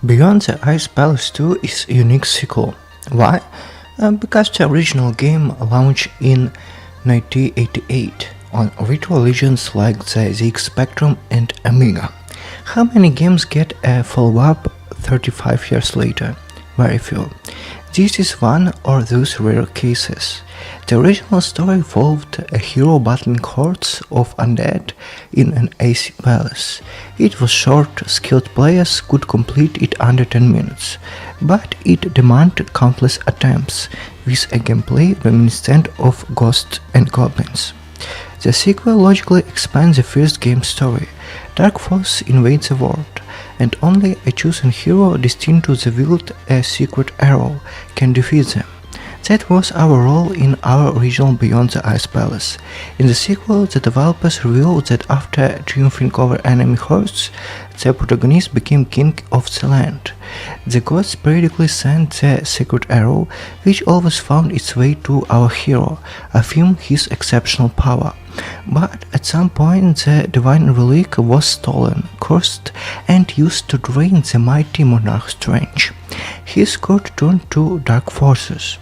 Beyond the Ice Palace 2 is a unique sequel. Why? Because the original game launched in 1988 on virtual legends like the ZX Spectrum and Amiga. How many games get a follow-up 35 years later? Very few. This is one of those rare cases. The original story followed a hero battling hordes of undead in an icy palace. It was short, skilled players could complete it under 10 minutes, but it demanded countless attempts, with a gameplay reminiscent of Ghosts and Goblins. The sequel logically expands the first game's story. Dark Force invades the world, and only a chosen hero destined to wield a secret arrow can defeat them. That was our role in our original Beyond the Ice Palace. In the sequel, the developers revealed that after triumphing over enemy hordes, the protagonist became king of the land. The gods periodically sent the secret arrow, which always found its way to our hero, affirming his exceptional power. But at some point the divine relic was stolen, cursed, and used to drain the mighty monarch's strength. His court turned to dark forces,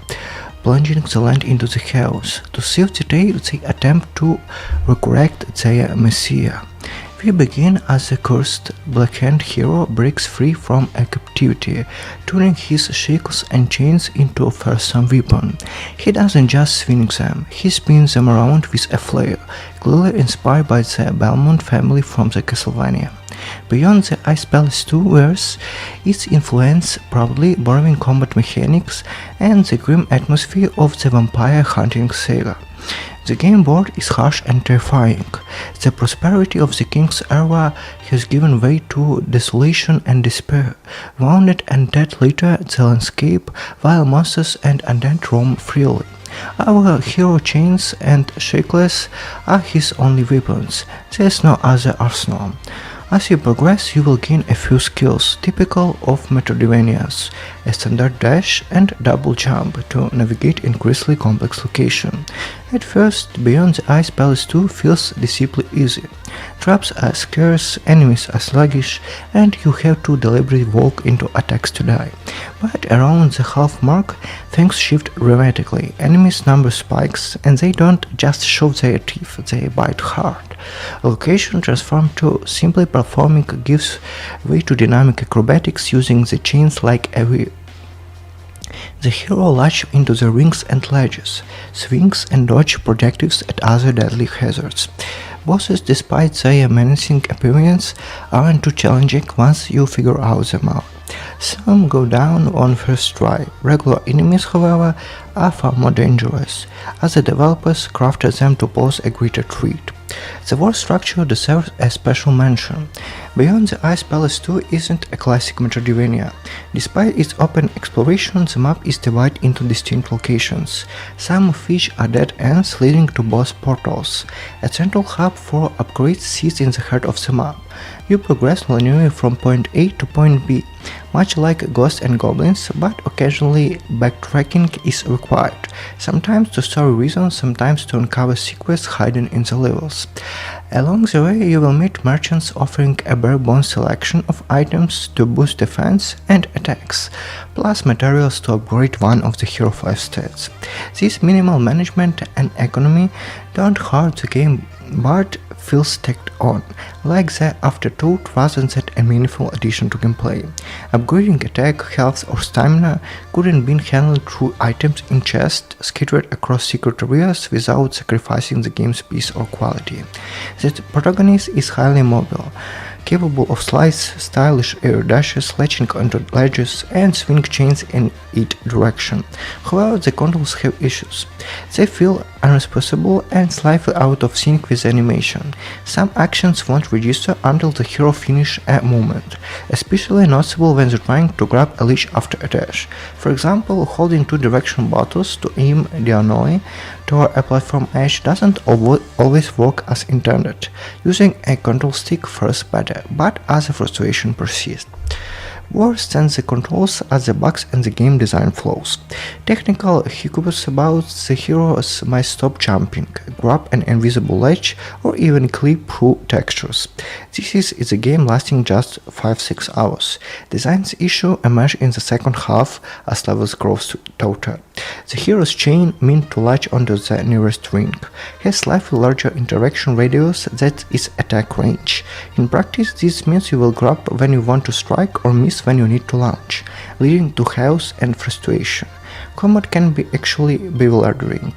plunging the land into the chaos. To save the day, they attempt to resurrect their messiah. We begin as a cursed Blackhand hero breaks free from a captivity, turning his shackles and chains into a fearsome weapon. He doesn't just swing them, he spins them around with a flail, clearly inspired by the Belmont family from the Castlevania. Beyond the Ice Palace 2 wears its influence, proudly borrowing combat mechanics and the grim atmosphere of the vampire hunting saga. The game world is harsh and terrifying. The prosperity of the king's era has given way to desolation and despair. Wounded and dead litter the landscape, while monsters and undead roam freely. Our hero chains and shackles are his only weapons. There is no other arsenal. As you progress, you will gain a few skills typical of Metroidvanias, a standard dash and double jump to navigate increasingly complex locations. At first, Beyond the Ice Palace 2 feels deceptively easy. Traps are scarce, enemies are sluggish, and you have to deliberately walk into attacks to die. But around the half mark, things shift dramatically. Enemies' number spikes, and they don't just show their teeth, they bite hard. Location transformed to simply performing gives way to dynamic acrobatics using the chains like a whip. The hero latches into the rings and ledges, swings and dodges projectiles at other deadly hazards. Bosses, despite their menacing appearance, aren't too challenging once you figure them out. Some go down on first try. Regular enemies, however, are far more dangerous, as the developers crafted them to pose a greater threat. The world structure deserves a special mention. Beyond the Ice Palace 2 isn't a classic Metroidvania. Despite its open exploration, the map is divided into distinct locations, some of which are dead ends leading to boss portals. A central hub for upgrades sits in the heart of the map. You progress linearly from point A to point B, much like Ghosts and Goblins, but occasionally backtracking is required, sometimes to story reasons, sometimes to uncover secrets hidden in the levels. Along the way, you will meet merchants offering a bare-bones selection of items to boost defense and attacks, plus materials to upgrade one of the Hero 5 stats. This minimal management and economy don't hurt the game, but feels tacked on, like the afterthought rather than a meaningful addition to gameplay. Upgrading attack, health or stamina couldn't be handled through items in chests scattered across secret areas without sacrificing the game's peace or quality. The protagonist is highly mobile, capable of slides, stylish air dashes, latching onto ledges, and swing chains in each direction. However, the controls have issues. They feel unresponsible and slightly out of sync with animation. Some actions won't register until the hero finishes a movement, especially noticeable when they're trying to grab a leech after a dash. For example, holding two direction buttons to aim diagonally toward a platform edge doesn't always work as intended. Using a control stick fares better, but other frustration persists. Worse than the controls are the bugs and the game design flaws. Technical hiccups about the heroes might stop jumping, grab an invisible ledge, or even clip through textures. This is a game lasting just 5-6 hours. Design's issue emerge in the second half as levels grow taut. The hero's chain, meant to latch onto the nearest ring, has slightly larger interaction radius than its attack range. In practice, this means you will grab when you want to strike or miss when you need to launch, leading to chaos and frustration. Combat can actually be bewildering.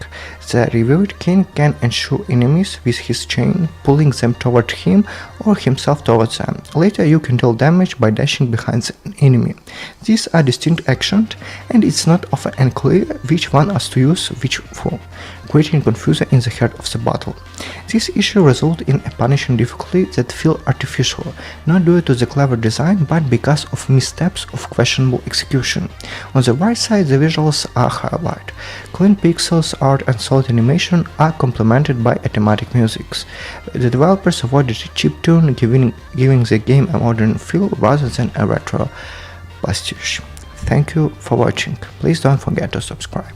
The revered king can ensure enemies with his chain, pulling them toward him or himself towards them. Later you can deal damage by dashing behind an enemy. These are distinct actions, and it's not often unclear which one is to use which for, creating confusion in the heart of the battle. This issue results in a punishing difficulty that feel artificial, not due to the clever design but because of missteps of questionable execution. On the right side, the visuals are highlighted. Clean pixels, art and solid animation are complemented by thematic music. The developers avoided a cheap tune, giving the game a modern feel rather than a retro pastiche. Thank you for watching. Please don't forget to subscribe.